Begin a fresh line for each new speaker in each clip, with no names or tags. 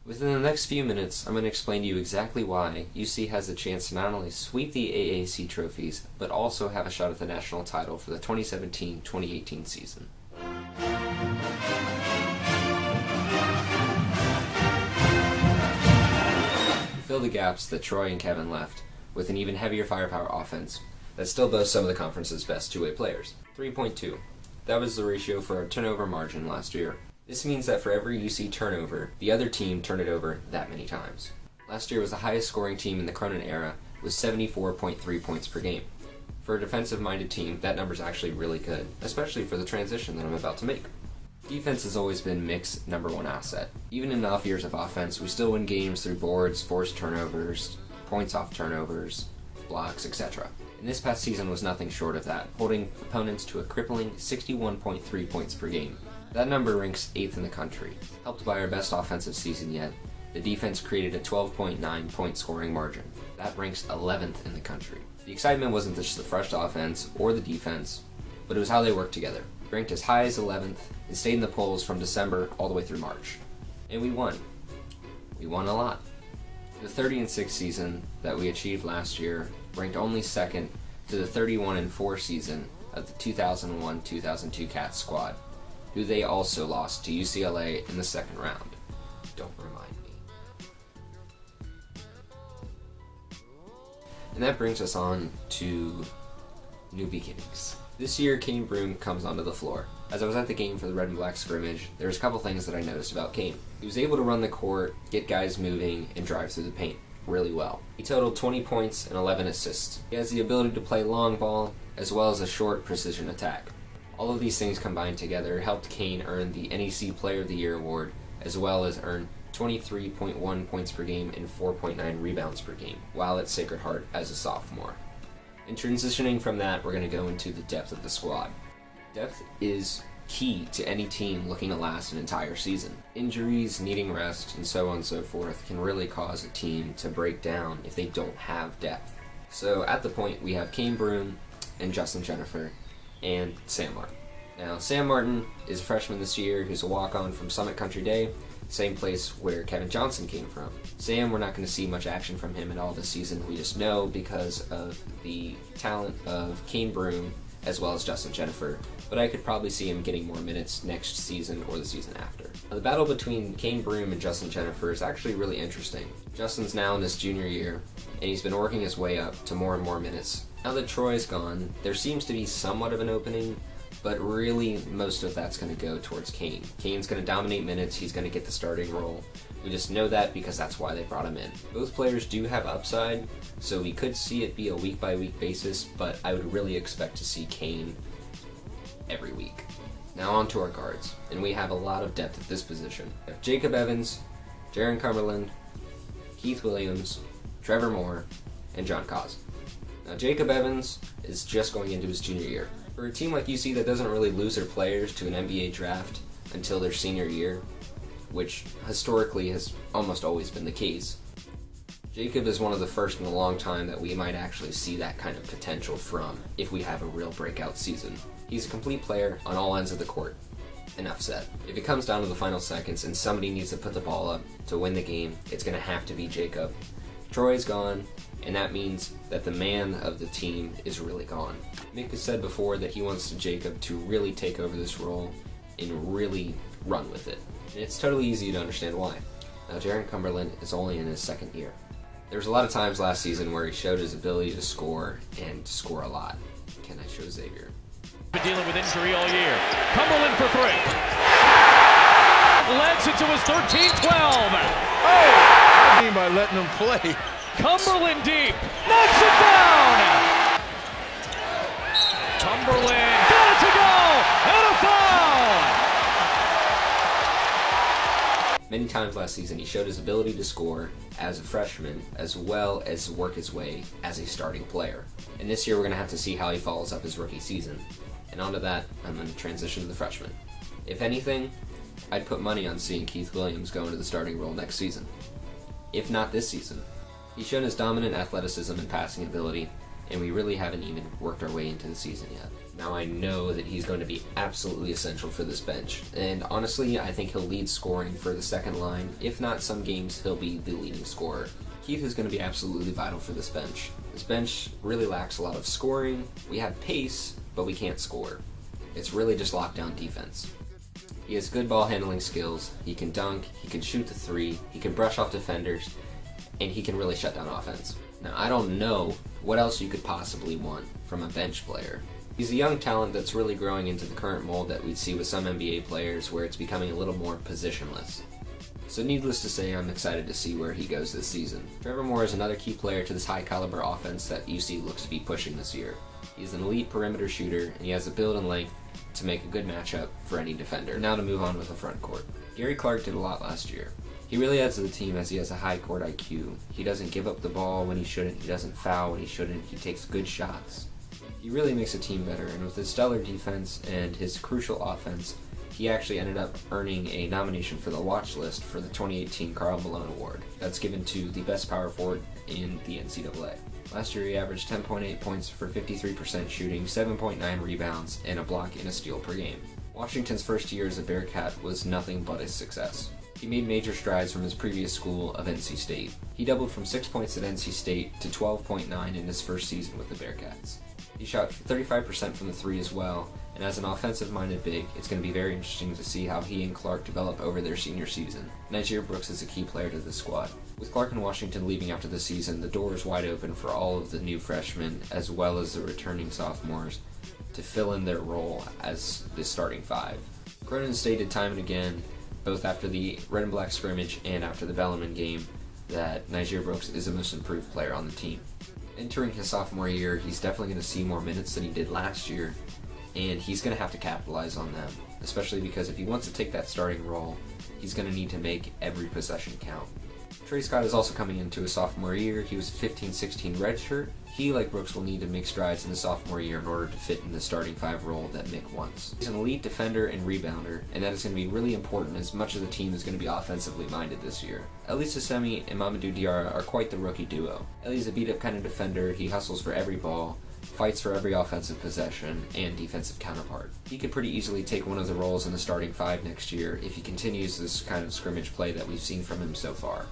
Within the next few minutes, I'm going to explain to you exactly why UC has a chance to not only sweep the AAC trophies, but also have a shot at the national title for the 2017-2018 season. Fill the gaps that Troy and Kevin left with an even heavier firepower offense that still boasts some of the conference's best two-way players. 3.2. That was the ratio for our turnover margin last year. This means that for every UC turnover, the other team turned it over that many times. Last year was the highest scoring team in the Cronin era with 74.3 points per game. For a defensive-minded team, that number's actually really good, especially for the transition that I'm about to make. Defense has always been Mick's number one asset. Even in off years of offense, we still win games through boards, forced turnovers, points off turnovers, blocks, etc. And this past season was nothing short of that, holding opponents to a crippling 61.3 points per game. That number ranks 8th in the country. Helped by our best offensive season yet, the defense created a 12.9 point scoring margin. That ranks 11th in the country. The excitement wasn't just the fresh offense or the defense, but it was how they worked together. Ranked as high as 11th and stayed in the polls from December all the way through March. And we won. We won a lot. The 30-6 season that we achieved last year ranked only second to the 31-4 season of the 2001-2002 Cats squad, who they also lost to UCLA in the second round. Don't remind me. And that brings us on to new beginnings. This year, Kane Broome comes onto the floor. As I was at the game for the red and black scrimmage, there was a couple things that I noticed about Kane. He was able to run the court, get guys moving, and drive through the paint really well. He totaled 20 points and 11 assists. He has the ability to play long ball, as well as a short precision attack. All of these things combined together helped Kane earn the NEC Player of the Year award, as well as earn 23.1 points per game and 4.9 rebounds per game, while at Sacred Heart as a sophomore. And transitioning from that, we're going to go into the depth of the squad. Depth is key to any team looking to last an entire season. Injuries, needing rest, and so on and so forth can really cause a team to break down if they don't have depth. So at the point, we have Kane Broome and Justin Jennifer and Sam Martin. Now, Sam Martin is a freshman this year who's a walk-on from Summit Country Day, same place where Kevin Johnson came from. Sam, we're not going to see much action from him at all this season. We just know because of the talent of Kane Broome as well as Justin Jennifer, but I could probably see him getting more minutes next season or the season after. Now, the battle between Kane Broome and Justin Jennifer is actually really interesting. Justin's now in his junior year, and he's been working his way up to more and more minutes. Now that Troy's gone, there seems to be somewhat of an opening, but really most of that's going to go towards Kane. Kane's going to dominate minutes, he's going to get the starting role. We just know that because that's why they brought him in. Both players do have upside, so we could see it be a week-by-week basis, but I would really expect to see Kane every week. Now on to our guards, and we have a lot of depth at this position. We have Jacob Evans, Jaron Cumberland, Keith Williams, Trevor Moore, and John Cos. Now Jacob Evans is just going into his junior year. For a team like UC that doesn't really lose their players to an NBA draft until their senior year, which historically has almost always been the case, Jacob is one of the first in a long time that we might actually see that kind of potential from if we have a real breakout season. He's a complete player on all ends of the court. Enough said. If it comes down to the final seconds and somebody needs to put the ball up to win the game, it's going to have to be Jacob. Troy's gone, and that means that the man of the team is really gone. Mick has said before that he wants Jacob to really take over this role and really run with it. And it's totally easy to understand why. Now, Jaron Cumberland is only in his second year. There was a lot of times last season where he showed his ability to score, and to score a lot. Can I show Xavier?
Been dealing with injury all year. Cumberland for three. Lets it to his 13-12.
Oh! I mean by letting him play.
Cumberland deep. Knocks it down! Cumberland got it to go! And a foul!
Many times last season, he showed his ability to score as a freshman, as well as work his way as a starting player. And this year, we're going to have to see how he follows up his rookie season. And onto that, I'm going to transition to the freshman. If anything, I'd put money on seeing Keith Williams go into the starting role next season. If not this season. He's shown his dominant athleticism and passing ability, and we really haven't even worked our way into the season yet. Now I know that he's going to be absolutely essential for this bench, and honestly I think he'll lead scoring for the second line. If not some games, he'll be the leading scorer. Keith is going to be absolutely vital for this bench. This bench really lacks a lot of scoring. We have pace, but we can't score. It's really just lockdown defense. He has good ball handling skills, he can dunk, he can shoot the three, he can brush off defenders, and he can really shut down offense. Now I don't know what else you could possibly want from a bench player. He's a young talent that's really growing into the current mold that we'd see with some NBA players where it's becoming a little more positionless. So needless to say, I'm excited to see where he goes this season. Trevor Moore is another key player to this high caliber offense that UC looks to be pushing this year. He's an elite perimeter shooter, and he has the build and length to make a good matchup for any defender. Now to move on with the front court. Gary Clark did a lot last year. He really adds to the team as he has a high court IQ. He doesn't give up the ball when he shouldn't, he doesn't foul when he shouldn't, he takes good shots. He really makes a team better, and with his stellar defense and his crucial offense, he actually ended up earning a nomination for the watch list for the 2018 Karl Malone Award. That's given to the best power forward in the NCAA. Last year he averaged 10.8 points for 53% shooting, 7.9 rebounds, and a block and a steal per game. Washington's first year as a Bearcat was nothing but a success. He made major strides from his previous school of NC State. He doubled from 6 points at NC State to 12.9 in his first season with the Bearcats. He shot 35% from the three as well, and as an offensive-minded big, it's going to be very interesting to see how he and Clark develop over their senior season. Nyjir Brooks is a key player to this squad. With Clark and Washington leaving after the season, the door is wide open for all of the new freshmen, as well as the returning sophomores, to fill in their role as the starting five. Cronin stated time and again, both after the red and black scrimmage and after the Bellarmine game, that Nyjir Brooks is the most improved player on the team. Entering his sophomore year, he's definitely going to see more minutes than he did last year, and he's going to have to capitalize on them, especially because if he wants to take that starting role, he's going to need to make every possession count. Trey Scott is also coming into his sophomore year. He was a 15-16 redshirt. He, like Brooks, will need to make strides in his sophomore year in order to fit in the starting five role that Mick wants. He's an elite defender and rebounder, and that is going to be really important as much of the team is going to be offensively minded this year. Elise Assemi and Mamadou Diarra are quite the rookie duo. Ellie's a beat-up kind of defender. He hustles for every ball, fights for every offensive possession, and defensive counterpart. He could pretty easily take one of the roles in the starting five next year if he continues this kind of scrimmage play that we've seen from him so far.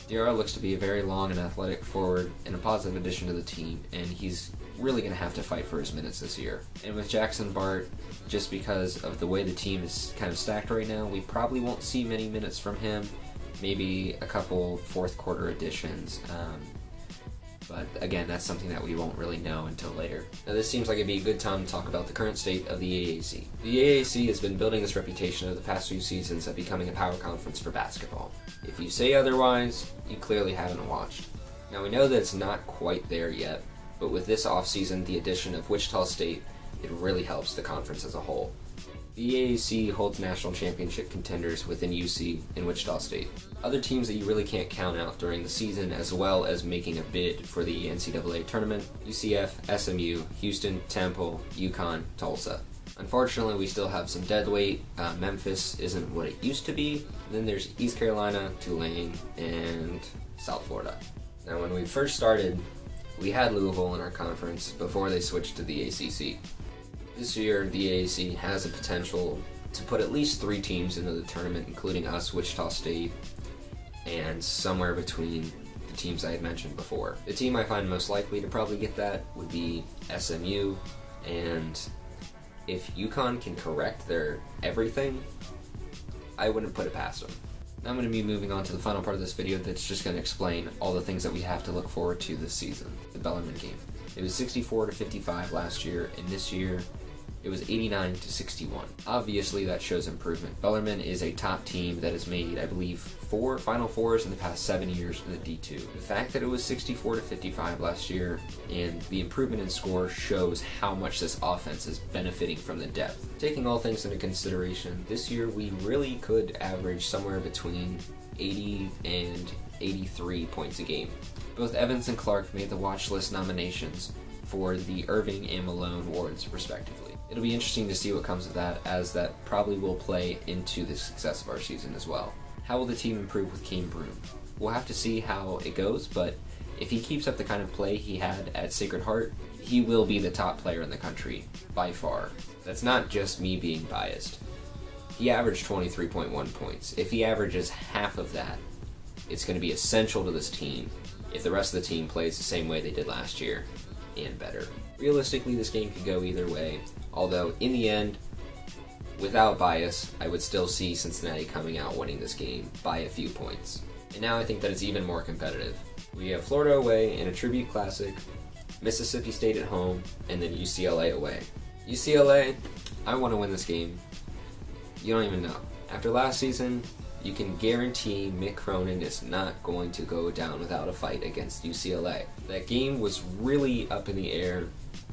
Diarra looks to be a very long and athletic forward and a positive addition to the team, and he's really going to have to fight for his minutes this year. And with Jackson Bart, just because of the way the team is kind of stacked right now, we probably won't see many minutes from him, maybe a couple fourth quarter additions. But again, that's something that we won't really know until later. Now this seems like it'd be a good time to talk about the current state of the AAC. The AAC has been building this reputation over the past few seasons of becoming a power conference for basketball. If you say otherwise, you clearly haven't watched. Now we know that it's not quite there yet, but with this offseason, the addition of Wichita State, it really helps the conference as a whole. The AAC holds national championship contenders within UC and Wichita State. Other teams that you really can't count out during the season, as well as making a bid for the NCAA tournament: UCF, SMU, Houston, Temple, UConn, Tulsa. Unfortunately, we still have some dead weight. Memphis isn't what it used to be. Then there's East Carolina, Tulane, and South Florida. Now when we first started, we had Louisville in our conference before they switched to the ACC. This year, the AAC has a potential to put at least 3 teams into the tournament, including us, Wichita State, and somewhere between the teams I had mentioned before. The team I find most likely to probably get that would be SMU, and if UConn can correct their everything, I wouldn't put it past them. Now I'm going to be moving on to the final part of this video that's just going to explain all the things that we have to look forward to this season. The Bellarmine game. It was 64-55 last year, and this year it was 89-61. Obviously that shows improvement. Bellarmine is a top team that has made, I believe, 4 Final Fours in the past 7 years in the D2. The fact that it was 64-55 last year and the improvement in score shows how much this offense is benefiting from the depth. Taking all things into consideration, this year we really could average somewhere between 80 and 83 points a game. Both Evans and Clark made the watch list nominations for the Irving and Malone awards, respectively. It'll be interesting to see what comes of that, as that probably will play into the success of our season as well. How will the team improve with Kane Broom? We'll have to see how it goes, but If he keeps up the kind of play he had at Sacred Heart, he will be the top player in the country, by far. That's not just me being biased. He averaged 23.1 points. If he averages half of that, it's going to be essential to this team if the rest of the team plays the same way they did last year, and better. Realistically, this game could go either way, although in the end, without bias, I would still see Cincinnati coming out winning this game by a few points. And now I think that it's even more competitive. We have Florida away in a Tribute Classic, Mississippi State at home, and then UCLA away. UCLA, I want to win this game. You don't even know. After last season, you can guarantee Mick Cronin is not going to go down without a fight against UCLA. That game was really up in the air,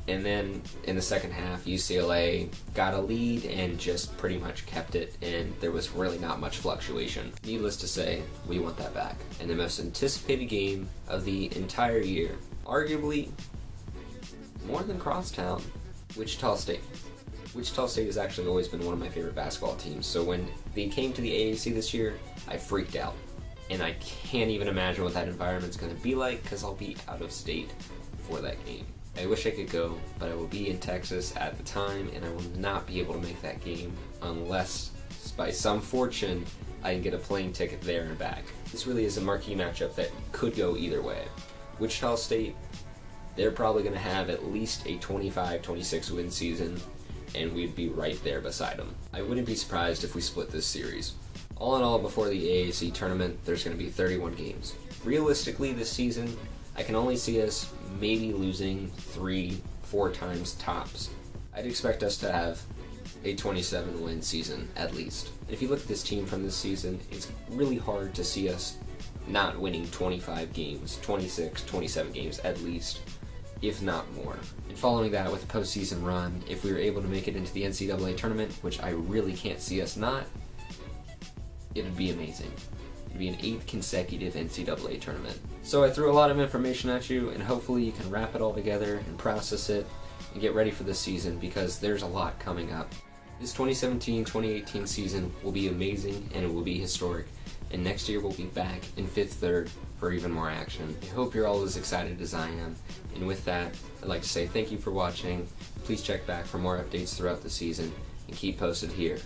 and then in the second half, UCLA got a lead and just pretty much kept it, and there was really not much fluctuation. Needless to say, we want that back. And the most anticipated game of the entire year, arguably more than Crosstown, Wichita State. Wichita State has actually always been one of my favorite basketball teams, so when they came to the AAC this year, I freaked out. And I can't even imagine what that environment's going to be like, because I'll be out of state for that game. I wish I could go, but I will be in Texas at the time, and I will not be able to make that game unless, by some fortune, I can get a plane ticket there and back. This really is a marquee matchup that could go either way. Wichita State, they're probably going to have at least a 25-26 win season, and we'd be right there beside them. I wouldn't be surprised if we split this series. All in all, before the AAC tournament, there's going to be 31 games. Realistically, this season, I can only see us maybe losing 3-4 times tops. I'd expect us to have a 27-win season, at least. And if you look at this team from this season, it's really hard to see us not winning 25 games, 26, 27 games at least, if not more. And following that with a postseason run, if we were able to make it into the NCAA tournament, which I really can't see us not, it would be amazing. It'd be an 8th consecutive NCAA tournament. So I threw a lot of information at you, and hopefully you can wrap it all together and process it and get ready for this season, because there's a lot coming up. This 2017-2018 season will be amazing, and it will be historic. And next year we'll be back in Fifth Third for even more action. I hope you're all as excited as I am. And with that, I'd like to say thank you for watching. Please check back for more updates throughout the season, and keep posted here